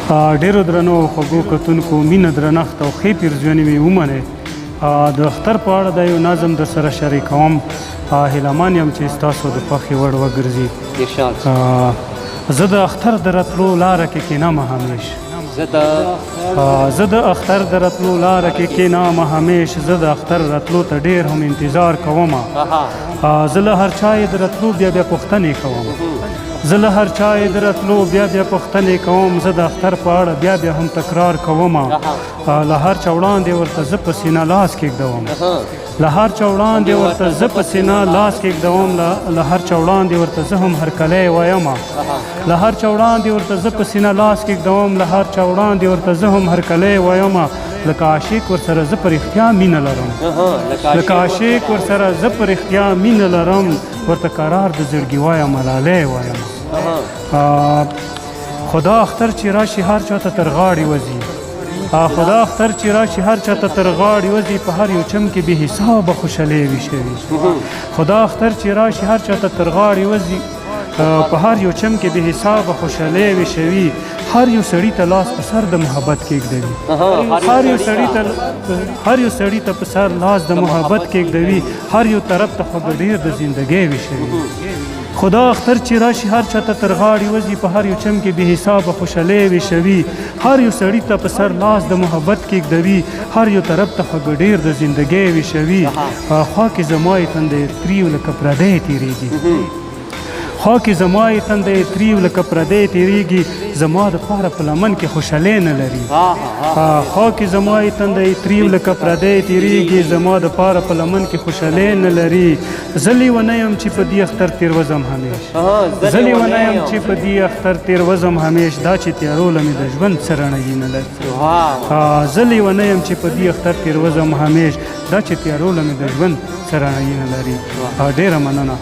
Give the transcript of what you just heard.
ډیرو درنو خوږو کتونکو مینه درنښت او ښې پیرزیانې مې ومنئ. د اختر په اړه د یو نظم در سره شریکوم. هیلهمن یم چې ستاسو د خوښې وړ وګرځي. زه د اختر د راتلو لاره کې کینم همیش. زه د اختر د راتلو لاره کې کینم همیش. زه د اختر راتلو ته ډیر هم انتظار کوم. زه له هر چا یې د راتلو بیا بیا پوښتنې کوم. زه له هر چا یې د راتلو بیا بیا پوښتنې کوم. زه د اختر په اړه بیا بیا هم تکرار کوم. له هر چا وړاندې ورته زه په سینه لاس کېږدوم. له هر چا وړاندې ورته زه په سینه لاس کېږدوم. له هر چا وړاندې ورته زه هم هرکلی وایم. له هر چا وړاندې ورته زه په سینه لاس کېږدوم. له هر چا وړاندې ورته زه هم هرکلی وایم. لکه عاشق ورسره زه په رښتیا مینه لرم. لکه عاشق ورسره زه په رښتیا مینه لرم. ورته قرار د زړګي وایم ملالۍ وایم. خدا اختر چې راشي هر چاته تر غاړې وځي. خدا اختر چې راشي هر چاته تر غاړې وځي. په هر یو چم کې بې حسابه خوشحالۍ ویشوي. خدا اختر چې راشي هر چاته تر غاړې وځي. په هر یو چم کې بې حسابه خوشحالۍ ویشوي. هر یو سړي ته لاس په سر د محبت کېږدوي. هر یو سړي ته په سر لاس د محبت کېږدوي. هر یو طرف ته خو ډېر د زندګۍ ویشوي. خدا اختر چې راشي هر چاته تر غاړې وځي. په هر یو چم کې بې حسابه خوشحالۍ ویشوي. هر یو سړي ته په سر لاس د محبت کېږدوي. هر یو طرف ته خو ډېر د زندګۍ ویشوي. خوا کې زما یې تندی تریو لکه پردی تېرېږي. خوا کې زما یې تندی تریو لکه پردی تېرېږي. زما دپاره په لمن کې خوشحالۍ نه لري. خوا کې زما یې تندی تریو لکه پردی تېرېږي. زما دپاره په لمن کې خوشحالۍ نه لري. زه لیونه یم چې په دې اختر تېر وځم همیش. زه لیونه یم چې په دې اختر تېر وځم همیش. دا چې تیارو له مې د ژوند څه رڼوي نه لري. زه لیونه یم چې په دې اختر تېر وځم همیش. دا چې تیارو له مې د ژوند څه رڼوي نه لري. ډېره مننه.